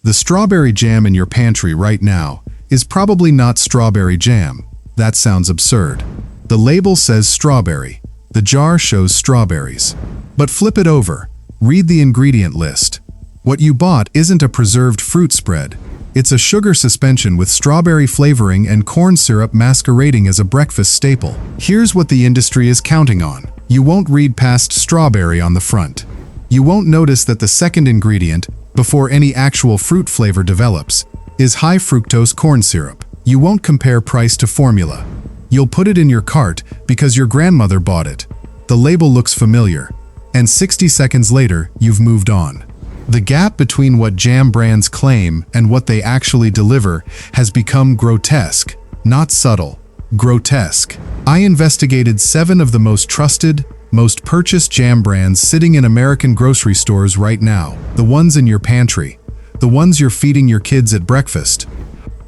The strawberry jam in your pantry right now is probably not strawberry jam. That sounds absurd. The label says strawberry. The jar shows strawberries. But flip it over. Read the ingredient list. What you bought isn't a preserved fruit spread. It's a sugar suspension with strawberry flavoring and corn syrup masquerading as a breakfast staple. Here's what the industry is counting on. You won't read past strawberry on the front. You won't notice that the second ingredient, before any actual fruit flavor develops, is high fructose corn syrup. You won't compare price to formula. You'll put it in your cart because your grandmother bought it. The label looks familiar, and 60 seconds later, you've moved on. The gap between what jam brands claim and what they actually deliver has become grotesque, not subtle. Grotesque. I investigated 7 of the most trusted, most purchased jam brands sitting in American grocery stores right now. The ones in your pantry. The ones you're feeding your kids at breakfast.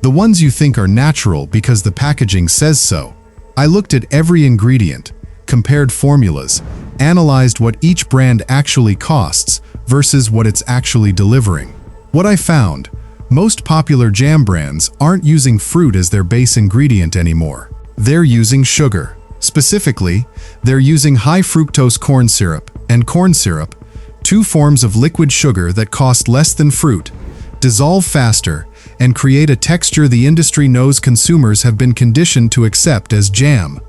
The ones you think are natural because the packaging says so. I looked at every ingredient, compared formulas, analyzed what each brand actually costs versus what it's actually delivering. What I found, most popular jam brands aren't using fruit as their base ingredient anymore. They're using sugar. Specifically, they're using high fructose corn syrup and corn syrup, 2 forms of liquid sugar that cost less than fruit, dissolve faster, and create a texture the industry knows consumers have been conditioned to accept as jam.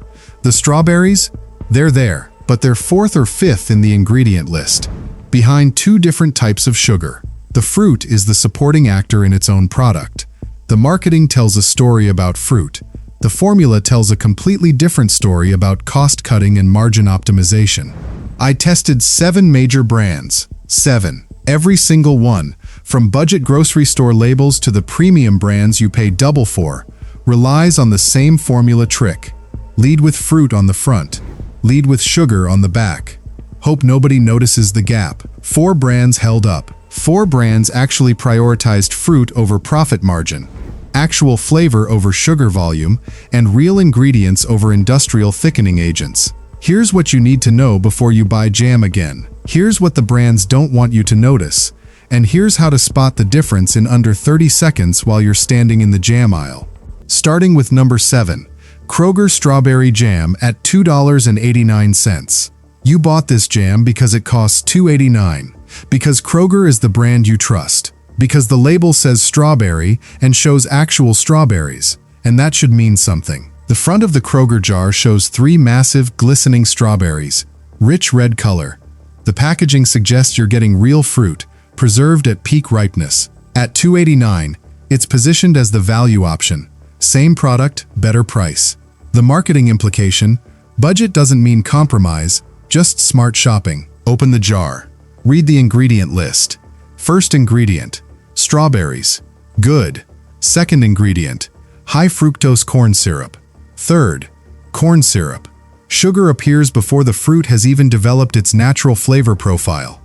The strawberries? They're there, but they're 4th or 5th in the ingredient list, behind 2 different types of sugar. The fruit is the supporting actor in its own product. The marketing tells a story about fruit. The formula tells a completely different story about cost-cutting and margin optimization. I tested 7 major brands. 7. Every single one, from budget grocery store labels to the premium brands you pay double for, relies on the same formula trick. Lead with fruit on the front. Lead with sugar on the back. Hope nobody notices the gap. 4 brands held up. 4 brands actually prioritized fruit over profit margin, actual flavor over sugar volume, and real ingredients over industrial thickening agents. Here's what you need to know before you buy jam again. Here's what the brands don't want you to notice. And here's how to spot the difference in under 30 seconds while you're standing in the jam aisle. Starting with number 7, Kroger Strawberry Jam at $2.89. You bought this jam because it costs $2.89, because Kroger is the brand you trust, because the label says strawberry and shows actual strawberries, and that should mean something. The front of the Kroger jar shows 3 massive, glistening strawberries, rich red color. The packaging suggests you're getting real fruit, preserved at peak ripeness. At $2.89, it's positioned as the value option. Same product, better price. The marketing implication: budget doesn't mean compromise, just smart shopping. Open the jar. Read the ingredient list. First ingredient, strawberries. Good. Second ingredient, high fructose corn syrup. Third, corn syrup. Sugar appears before the fruit has even developed its natural flavor profile.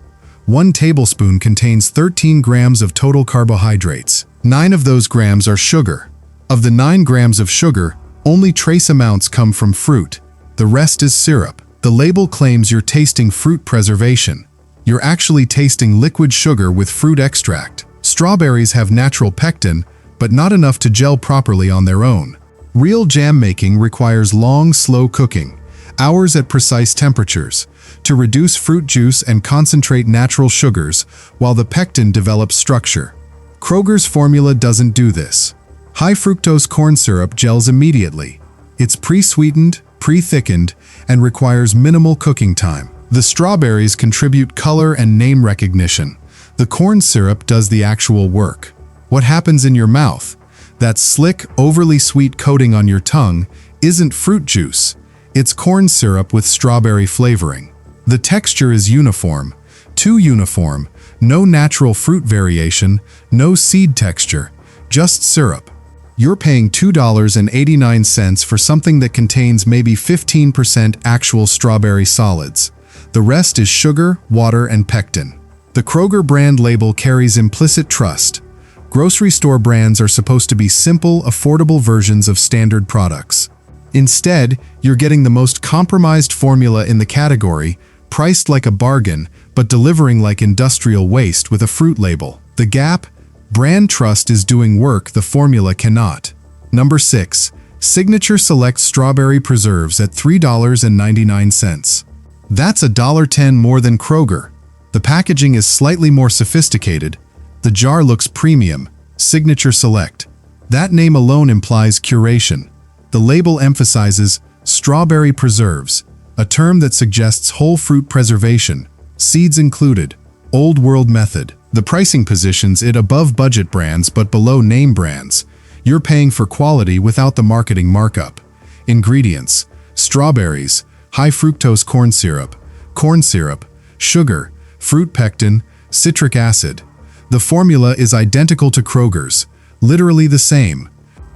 1 tablespoon contains 13 grams of total carbohydrates. 9 of those grams are sugar. Of the 9 grams of sugar, only trace amounts come from fruit. The rest is syrup. The label claims you're tasting fruit preservation. You're actually tasting liquid sugar with fruit extract. Strawberries have natural pectin, but not enough to gel properly on their own. Real jam making requires long, slow cooking, hours at precise temperatures, to reduce fruit juice and concentrate natural sugars while the pectin develops structure. Kroger's formula doesn't do this. High fructose corn syrup gels immediately. It's pre-sweetened, pre-thickened, and requires minimal cooking time. The strawberries contribute color and name recognition. The corn syrup does the actual work. What happens in your mouth? That slick, overly sweet coating on your tongue isn't fruit juice. It's corn syrup with strawberry flavoring. The texture is uniform, too uniform, no natural fruit variation, no seed texture, just syrup. You're paying $2.89 for something that contains maybe 15% actual strawberry solids. The rest is sugar, water, and pectin. The Kroger brand label carries implicit trust. Grocery store brands are supposed to be simple, affordable versions of standard products. Instead, you're getting the most compromised formula in the category, priced like a bargain, but delivering like industrial waste with a fruit label. The gap? Brand trust is doing work the formula cannot. Number 6. Signature Select Strawberry Preserves at $3.99. That's $1.10 more than Kroger. The packaging is slightly more sophisticated. The jar looks premium. Signature Select. That name alone implies curation. The label emphasizes strawberry preserves, a term that suggests whole fruit preservation, seeds included, old world method. The pricing positions it above budget brands but below name brands. You're paying for quality without the marketing markup. Ingredients: strawberries, high fructose corn syrup, sugar, fruit pectin, citric acid. The formula is identical to Kroger's, literally the same.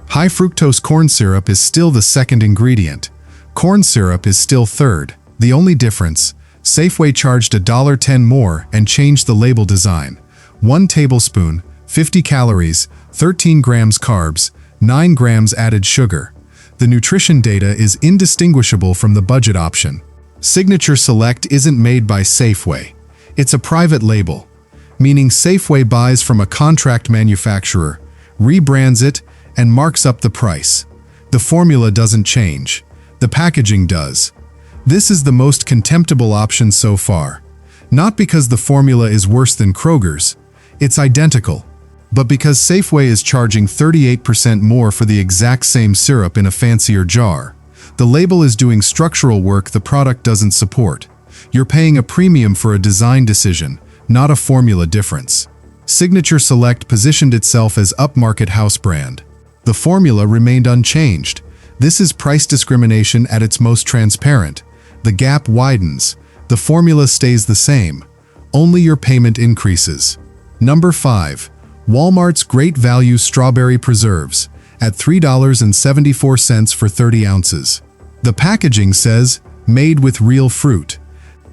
High fructose corn syrup is still the second ingredient. Corn syrup is still third. The only difference: Safeway charged $1.10 more and changed the label design. 1 tablespoon, 50 calories, 13 grams carbs, 9 grams added sugar. The nutrition data is indistinguishable from the budget option. Signature Select isn't made by Safeway. It's a private label, meaning Safeway buys from a contract manufacturer, rebrands it, and marks up the price. The formula doesn't change. The packaging does. This is the most contemptible option so far. Not because the formula is worse than Kroger's. It's identical. But because Safeway is charging 38% more for the exact same syrup in a fancier jar. The label is doing structural work the product doesn't support. You're paying a premium for a design decision, not a formula difference. Signature Select positioned itself as upmarket house brand. The formula remained unchanged. This is price discrimination at its most transparent. The gap widens. The formula stays the same. Only your payment increases. Number 5. Walmart's Great Value Strawberry Preserves at $3.74 for 30 ounces. The packaging says, made with real fruit.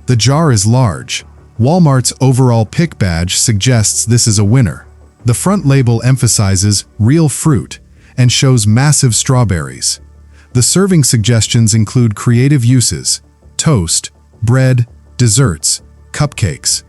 The jar is large. Walmart's overall pick badge suggests this is a winner. The front label emphasizes real fruit and shows massive strawberries. The serving suggestions include creative uses: toast, bread, desserts, cupcakes.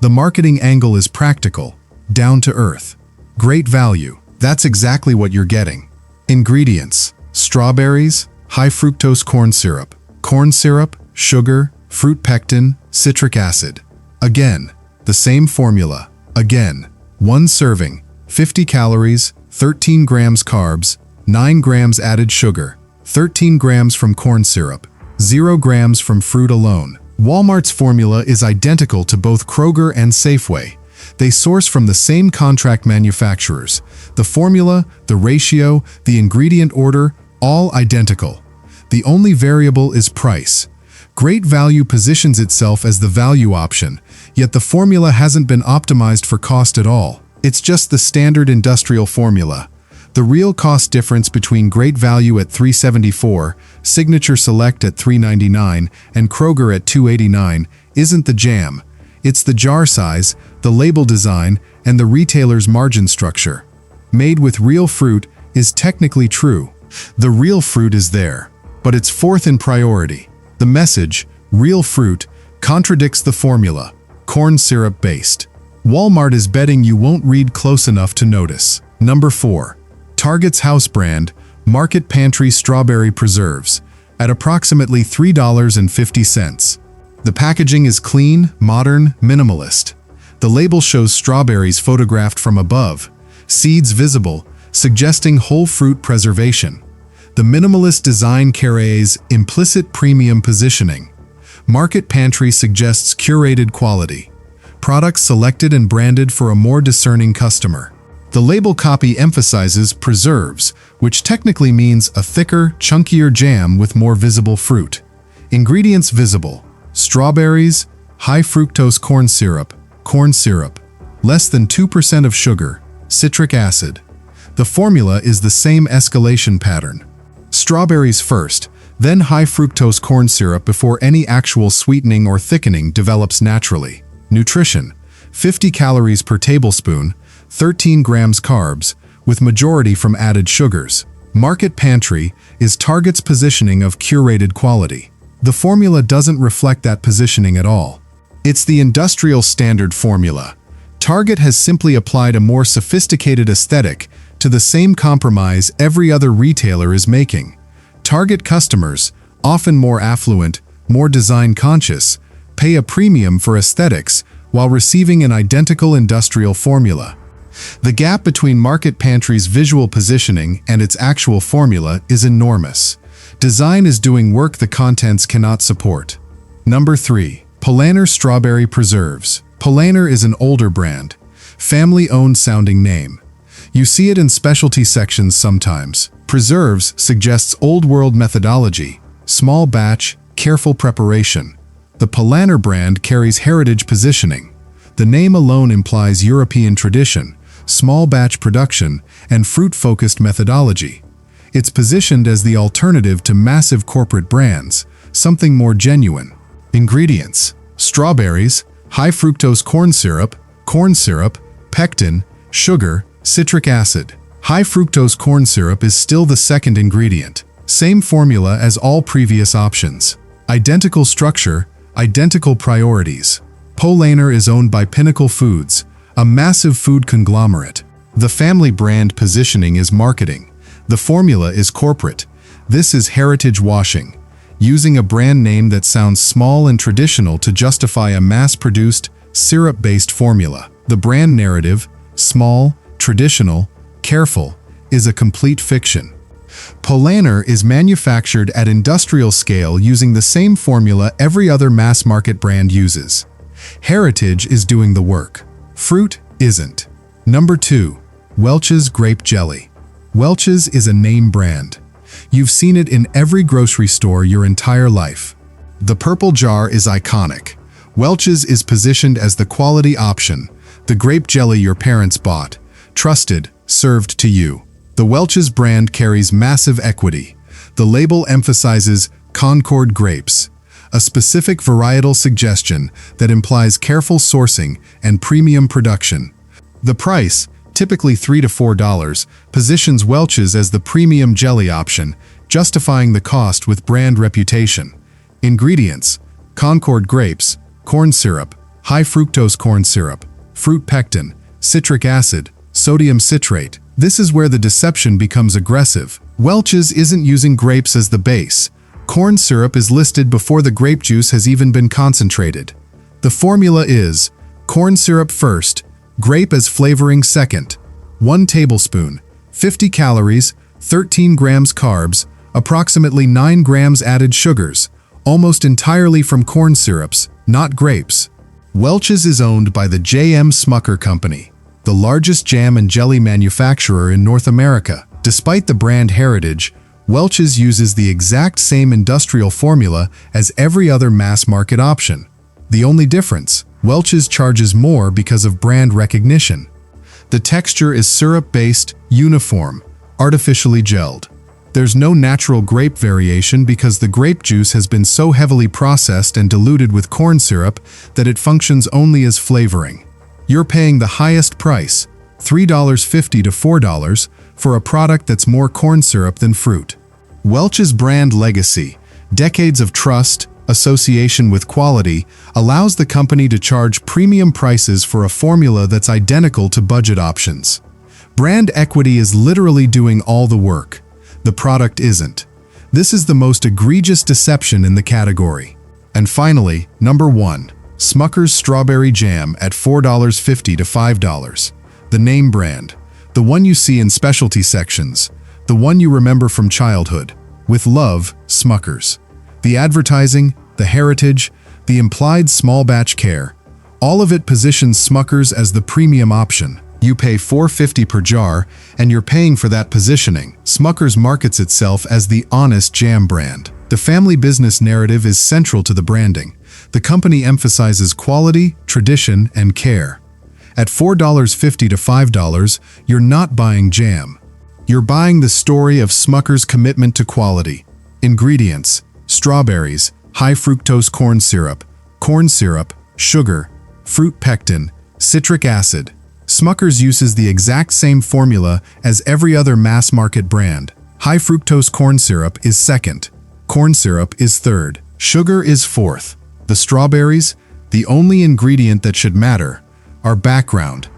The marketing angle is practical, down to earth. Great value. That's exactly what you're getting. Ingredients: strawberries, high fructose corn syrup, sugar, fruit pectin, citric acid. Again, the same formula. Again, 1 serving, 50 calories, 13 grams carbs, 9 grams added sugar, 13 grams from corn syrup, 0 grams from fruit alone. Walmart's formula is identical to both Kroger and Safeway. They source from the same contract manufacturers. The formula, the ratio, the ingredient order, all identical. The only variable is price. Great Value positions itself as the value option, yet the formula hasn't been optimized for cost at all. It's just the standard industrial formula. The real cost difference between Great Value at $3.74, Signature Select at $3.99, and Kroger at $2.89 isn't the jam. It's the jar size, the label design, and the retailer's margin structure. Made with real fruit is technically true. The real fruit is there, but it's fourth in priority. The message, real fruit, contradicts the formula, corn syrup based. Walmart is betting you won't read close enough to notice. Number 4. Target's house brand, Market Pantry Strawberry Preserves, at approximately $3.50. The packaging is clean, modern, minimalist. The label shows strawberries photographed from above, seeds visible, suggesting whole fruit preservation. The minimalist design carries implicit premium positioning. Market Pantry suggests curated quality. Products selected and branded for a more discerning customer. The label copy emphasizes preserves, which technically means a thicker, chunkier jam with more visible fruit. Ingredients visible: strawberries, high fructose corn syrup, less than 2% of sugar, citric acid. The formula is the same escalation pattern. Strawberries first, then high fructose corn syrup before any actual sweetening or thickening develops naturally. Nutrition: 50 calories per tablespoon, 13 grams carbs, with majority from added sugars. Market Pantry is Target's positioning of curated quality. The formula doesn't reflect that positioning at all. It's the industrial standard formula. Target has simply applied a more sophisticated aesthetic to the same compromise every other retailer is making. Target customers, often more affluent, more design-conscious, pay a premium for aesthetics while receiving an identical industrial formula. The gap between Market Pantry's visual positioning and its actual formula is enormous. Design is doing work the contents cannot support. Number 3. Polaner Strawberry Preserves. Polaner is an older brand, family-owned sounding name. You see it in specialty sections sometimes. Preserves suggests old-world methodology, small batch, careful preparation. The Polaner brand carries heritage positioning. The name alone implies European tradition, small batch production, and fruit-focused methodology. It's positioned as the alternative to massive corporate brands, something more genuine. Ingredients: strawberries, high fructose corn syrup, pectin, sugar, citric acid. High fructose corn syrup is still the second ingredient. Same formula as all previous options. Identical structure, identical priorities. Polaner is owned by Pinnacle Foods, a massive food conglomerate. The family brand positioning is marketing. The formula is corporate. This is heritage washing, using a brand name that sounds small and traditional to justify a mass-produced, syrup-based formula. The brand narrative, small, traditional, careful, is a complete fiction. Polaner is manufactured at industrial scale using the same formula every other mass-market brand uses. Heritage is doing the work. Fruit isn't. Number 2. Welch's Grape Jelly. Welch's is a name brand. You've seen it in every grocery store your entire life. The purple jar is iconic. Welch's is positioned as the quality option, the grape jelly your parents bought, trusted, served to you. The Welch's brand carries massive equity. The label emphasizes Concord grapes, a specific varietal suggestion that implies careful sourcing and premium production. The price, typically $3 to $4, positions Welch's as the premium jelly option, justifying the cost with brand reputation. Ingredients: Concord grapes, corn syrup, high fructose corn syrup, fruit pectin, citric acid, sodium citrate. This is where the deception becomes aggressive. Welch's isn't using grapes as the base. Corn syrup is listed before the grape juice has even been concentrated. The formula is corn syrup first, grape as flavoring second. 1 tablespoon, 50 calories, 13 grams carbs, approximately 9 grams added sugars, almost entirely from corn syrups, not grapes. Welch's is owned by the J.M. Smucker Company, the largest jam and jelly manufacturer in North America. Despite the brand heritage, Welch's uses the exact same industrial formula as every other mass-market option. The only difference: Welch's charges more because of brand recognition. The texture is syrup-based, uniform, artificially gelled. There's no natural grape variation because the grape juice has been so heavily processed and diluted with corn syrup that it functions only as flavoring. You're paying the highest price, $3.50 to $4, for a product that's more corn syrup than fruit. Welch's brand legacy, decades of trust, association with quality, allows the company to charge premium prices for a formula that's identical to budget options. Brand equity is literally doing all the work. The product isn't. This is the most egregious deception in the category. And finally, number 1. Smucker's Strawberry Jam at $4.50 to $5. The name brand. The one you see in specialty sections. The one you remember from childhood. With love, Smucker's. The advertising, the heritage, the implied small batch care. All of it positions Smucker's as the premium option. You pay $4.50 per jar, and you're paying for that positioning. Smucker's markets itself as the honest jam brand. The family business narrative is central to the branding. The company emphasizes quality, tradition, and care. At $4.50 to $5, you're not buying jam. You're buying the story of Smucker's commitment to quality. Ingredients: strawberries, high fructose corn syrup, sugar, fruit pectin, citric acid. Smucker's uses the exact same formula as every other mass-market brand. High fructose corn syrup is second. Corn syrup is third. Sugar is fourth. The strawberries, the only ingredient that should matter, are background.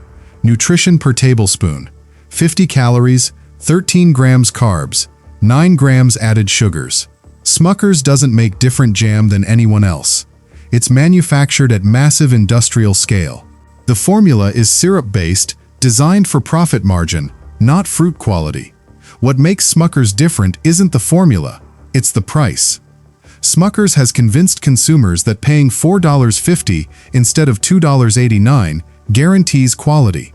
Nutrition per tablespoon: 50 calories, 13 grams carbs, 9 grams added sugars. Smucker's doesn't make different jam than anyone else. It's manufactured at massive industrial scale. The formula is syrup-based, designed for profit margin, not fruit quality. What makes Smucker's different isn't the formula, it's the price. Smucker's has convinced consumers that paying $4.50 instead of $2.89 guarantees quality.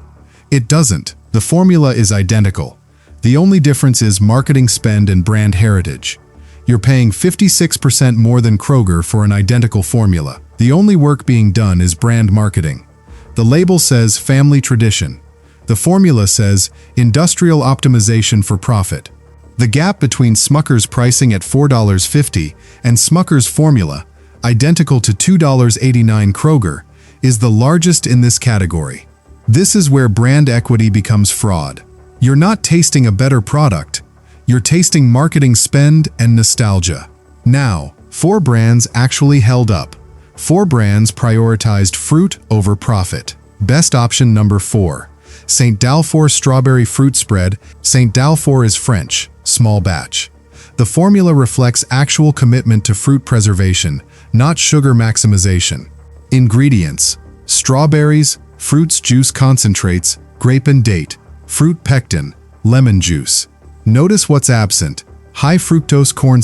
It doesn't. The formula is identical. The only difference is marketing spend and brand heritage. You're paying 56% more than Kroger for an identical formula. The only work being done is brand marketing. The label says family tradition. The formula says industrial optimization for profit. The gap between Smucker's pricing at $4.50 and Smucker's formula, identical to $2.89 Kroger, is the largest in this category. This is where brand equity becomes fraud. You're not tasting a better product. You're tasting marketing spend and nostalgia. Now, 4 brands actually held up. 4 brands prioritized fruit over profit. Best option number 4. St. Dalfour Strawberry Fruit Spread. St. Dalfour is French, small batch. The formula reflects actual commitment to fruit preservation, not sugar maximization. Ingredients: strawberries, fruits juice concentrates, grape and date, fruit pectin, lemon juice. Notice what's absent: high fructose corn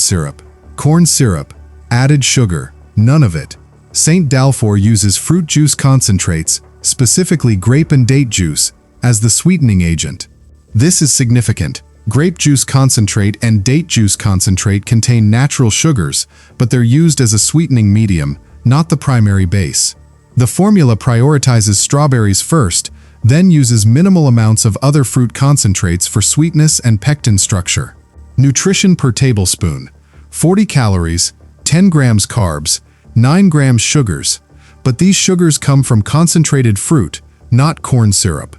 syrup, added sugar, none of it. St. Dalfour uses fruit juice concentrates, specifically grape and date juice, as the sweetening agent. This is significant. Grape juice concentrate and date juice concentrate contain natural sugars, but they're used as a sweetening medium, not the primary base. The formula prioritizes strawberries first, then uses minimal amounts of other fruit concentrates for sweetness and pectin structure. Nutrition per tablespoon: 40 calories, 10 grams carbs, 9 grams sugars, but these sugars come from concentrated fruit, not corn syrup.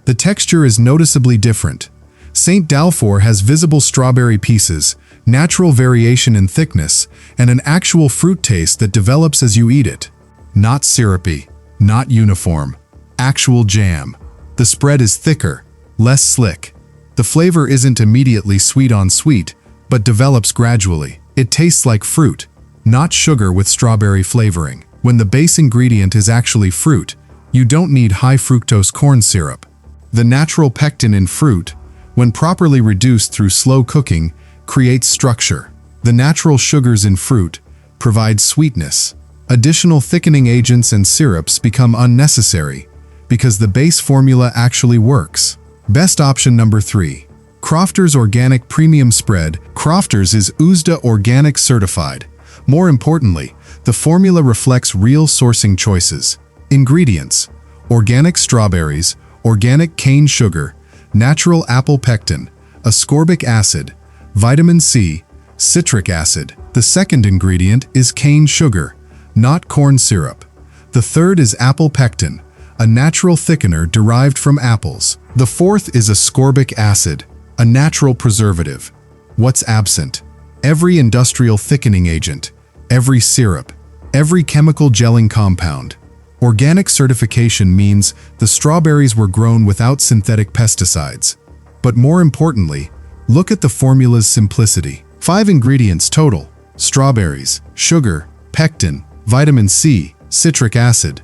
The texture is noticeably different. St. Dalfour has visible strawberry pieces, natural variation in thickness, and an actual fruit taste that develops as you eat it. Not syrupy, not uniform. Actual jam. The spread is thicker, less slick. The flavor isn't immediately sweet on sweet, but develops gradually. It tastes like fruit, not sugar with strawberry flavoring. When the base ingredient is actually fruit, you don't need high fructose corn syrup. The natural pectin in fruit, when properly reduced through slow cooking, creates structure. The natural sugars in fruit provide sweetness. Additional thickening agents and syrups become unnecessary because the base formula actually works. Best option number 3. Crofter's Organic Premium Spread. Crofter's is USDA Organic certified. More importantly, the formula reflects real sourcing choices. Ingredients: organic strawberries, organic cane sugar, natural apple pectin, ascorbic acid, vitamin C, citric acid. The second ingredient is cane sugar, not corn syrup. The third is apple pectin, a natural thickener derived from apples. The fourth is ascorbic acid, a natural preservative. What's absent? Every industrial thickening agent, every syrup, every chemical gelling compound. Organic certification means the strawberries were grown without synthetic pesticides. But more importantly, look at the formula's simplicity. 5 ingredients total: strawberries, sugar, pectin, vitamin C, citric acid.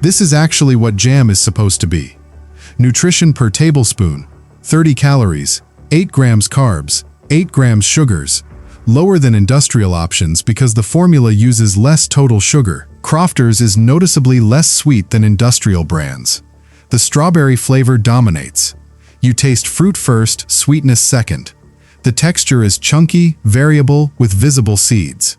This is actually what jam is supposed to be. Nutrition per tablespoon: 30 calories, 8 grams carbs, 8 grams sugars. Lower than industrial options because the formula uses less total sugar. Crofter's is noticeably less sweet than industrial brands. The strawberry flavor dominates. You taste fruit first, sweetness second. The texture is chunky, variable, with visible seeds.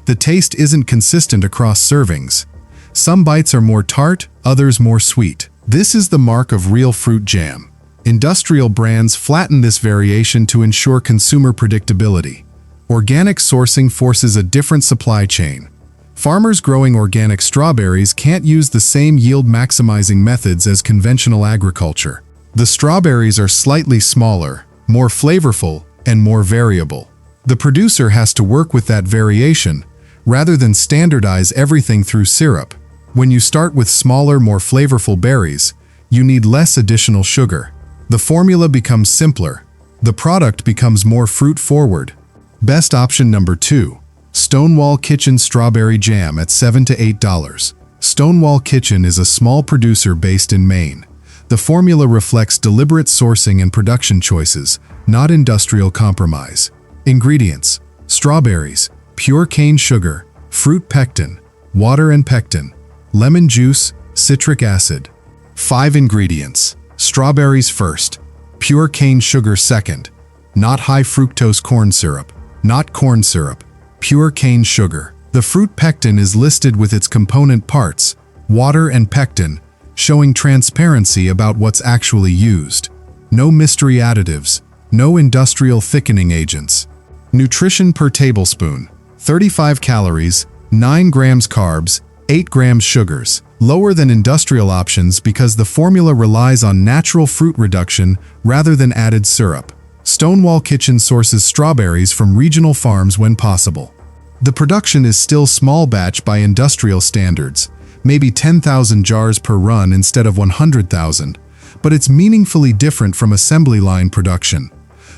The taste isn't consistent across servings. Some bites are more tart, others more sweet. This is the mark of real fruit jam. Industrial brands flatten this variation to ensure consumer predictability. Organic sourcing forces a different supply chain. Farmers growing organic strawberries can't use the same yield-maximizing methods as conventional agriculture. The strawberries are slightly smaller, more flavorful, and more variable. The producer has to work with that variation, rather than standardize everything through syrup. When you start with smaller, more flavorful berries, you need less additional sugar. The formula becomes simpler. The product becomes more fruit-forward. Best option number 2. Stonewall Kitchen Strawberry Jam at $7 to $8. Stonewall Kitchen is a small producer based in Maine. The formula reflects deliberate sourcing and production choices, not industrial compromise. Ingredients: strawberries, pure cane sugar, fruit pectin, water and pectin, lemon juice, citric acid. 5 ingredients: strawberries first, pure cane sugar second, not high fructose corn syrup, not corn syrup, pure cane sugar. The fruit pectin is listed with its component parts, water and pectin, showing transparency about what's actually used. No mystery additives, no industrial thickening agents. Nutrition per tablespoon: 35 calories, 9 grams carbs, 8 grams sugars. Lower than industrial options because the formula relies on natural fruit reduction rather than added syrup. Stonewall Kitchen sources strawberries from regional farms when possible. The production is still small batch by industrial standards, maybe 10,000 jars per run instead of 100,000, but it's meaningfully different from assembly line production.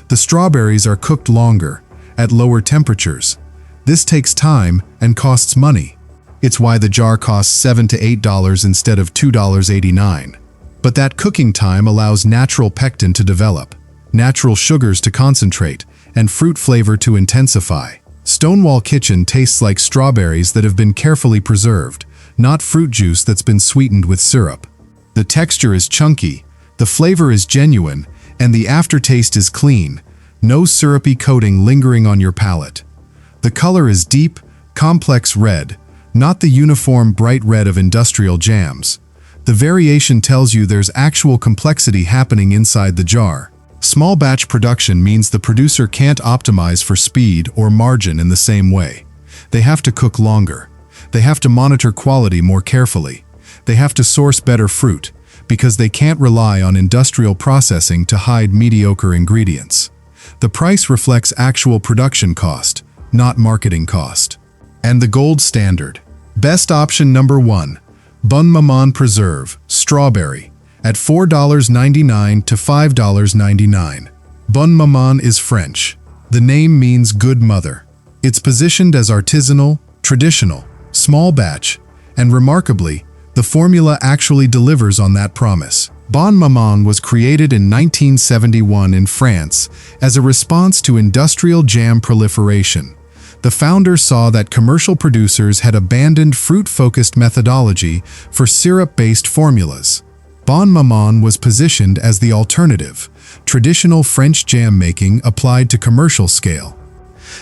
The strawberries are cooked longer, at lower temperatures. This takes time and costs money. It's why the jar costs $7 to $8 instead of $2.89. But that cooking time allows natural pectin to develop, natural sugars to concentrate, and fruit flavor to intensify. Stonewall Kitchen tastes like strawberries that have been carefully preserved, not fruit juice that's been sweetened with syrup. The texture is chunky, the flavor is genuine, and the aftertaste is clean, no syrupy coating lingering on your palate. The color is deep, complex red, not the uniform bright red of industrial jams. The variation tells you there's actual complexity happening inside the jar. Small batch production means the producer can't optimize for speed or margin in the same way. They have to cook longer. They have to monitor quality more carefully. They have to source better fruit, because they can't rely on industrial processing to hide mediocre ingredients. The price reflects actual production cost, not marketing cost. And the gold standard. Best option number 1. Bonne Maman Preserve, Strawberry, at $4.99 to $5.99. Bonne Maman is French. The name means good mother. It's positioned as artisanal, traditional, small batch, and remarkably, the formula actually delivers on that promise. Bonne Maman was created in 1971 in France as a response to industrial jam proliferation. The founder saw that commercial producers had abandoned fruit-focused methodology for syrup-based formulas. Bonne Maman was positioned as the alternative, traditional French jam making applied to commercial scale.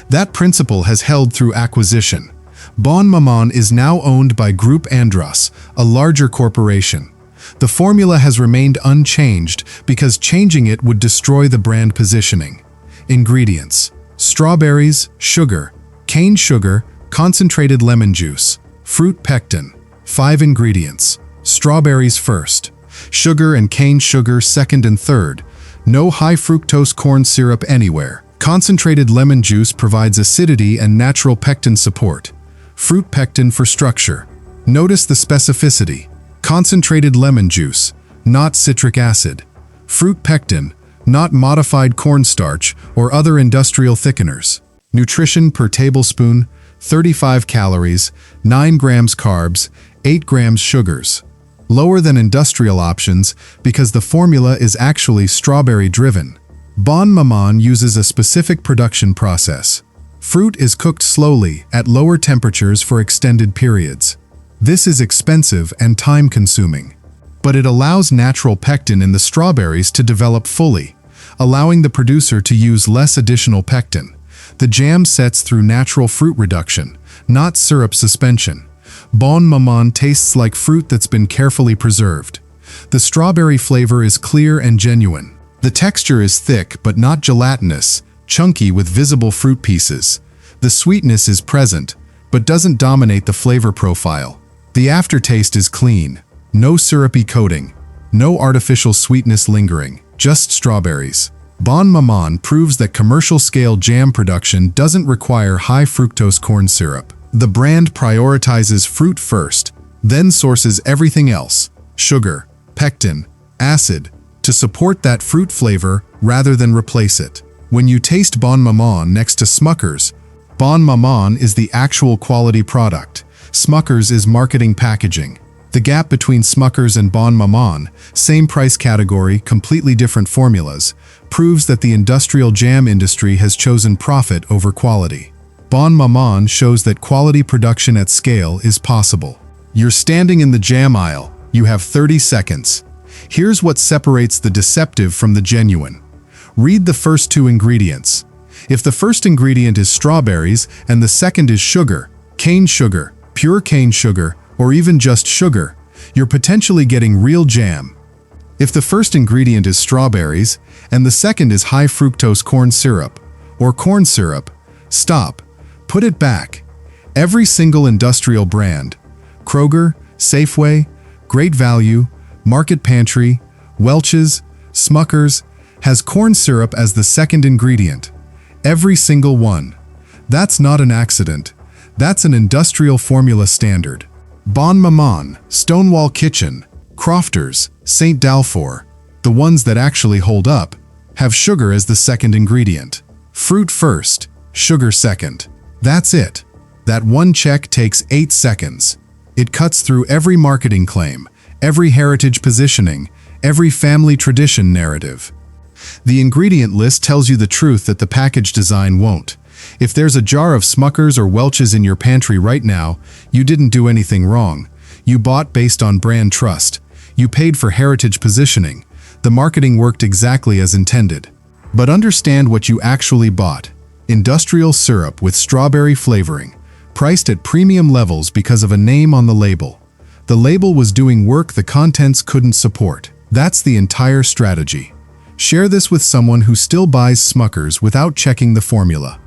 That principle has held through acquisition. Bonne Maman is now owned by Groupe Andros, a larger corporation. The formula has remained unchanged because changing it would destroy the brand positioning. Ingredients: strawberries, sugar, cane sugar, concentrated lemon juice, fruit pectin. 5 ingredients: strawberries first, sugar and cane sugar second and third, no high fructose corn syrup anywhere. Concentrated lemon juice provides acidity and natural pectin support. Fruit pectin for structure. Notice the specificity. Concentrated lemon juice, not citric acid. Fruit pectin, not modified cornstarch or other industrial thickeners. Nutrition per tablespoon: 35 calories, 9 grams carbs, 8 grams sugars. Lower than industrial options because the formula is actually strawberry-driven. Bonne Maman uses a specific production process. Fruit is cooked slowly at lower temperatures for extended periods. This is expensive and time-consuming, but it allows natural pectin in the strawberries to develop fully, allowing the producer to use less additional pectin. The jam sets through natural fruit reduction, not syrup suspension. Bonne Maman tastes like fruit that's been carefully preserved. The strawberry flavor is clear and genuine. The texture is thick but not gelatinous, chunky with visible fruit pieces. The sweetness is present, but doesn't dominate the flavor profile. The aftertaste is clean, no syrupy coating, no artificial sweetness lingering, just strawberries. Bonne Maman proves that commercial-scale jam production doesn't require high fructose corn syrup. The brand prioritizes fruit first, then sources everything else, sugar, pectin, acid, to support that fruit flavor rather than replace it. When you taste Bonne Maman next to Smucker's, Bonne Maman is the actual quality product. Smucker's is marketing packaging. The gap between Smucker's and Bonne Maman, same price category, completely different formulas, proves that the industrial jam industry has chosen profit over quality. Bonne Maman shows that quality production at scale is possible. You're standing in the jam aisle. You have 30 seconds. Here's what separates the deceptive from the genuine. Read the first two ingredients. If the first ingredient is strawberries and the second is sugar, cane sugar, pure cane sugar, or even just sugar, you're potentially getting real jam. If the first ingredient is strawberries and the second is high fructose corn syrup, or corn syrup, stop. Put it back. Every single industrial brand, Kroger, Safeway, Great Value, Market Pantry, Welch's, Smucker's, has corn syrup as the second ingredient. Every single one. That's not an accident. That's an industrial formula standard. Bonne Maman, Stonewall Kitchen, Crofters, St. Dalfour, the ones that actually hold up, have sugar as the second ingredient. Fruit first, sugar second. That's it. That one check takes 8 seconds. It cuts through every marketing claim, every heritage positioning, every family tradition narrative. The ingredient list tells you the truth that the package design won't. If there's a jar of Smucker's or Welch's in your pantry right now, you didn't do anything wrong. You bought based on brand trust. You paid for heritage positioning. The marketing worked exactly as intended. But understand what you actually bought. Industrial syrup with strawberry flavoring, priced at premium levels because of a name on the label. The label was doing work the contents couldn't support. That's the entire strategy. Share this with someone who still buys Smucker's without checking the formula.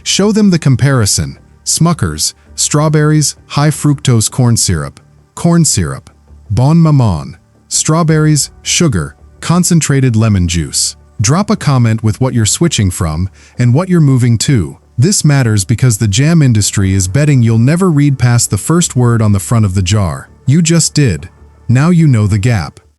Show them the comparison. Smucker's, strawberries, high fructose corn syrup, Bonne Maman, strawberries, sugar, concentrated lemon juice. Drop a comment with what you're switching from and what you're moving to. This matters because the jam industry is betting you'll never read past the first word on the front of the jar. You just did. Now you know the gap.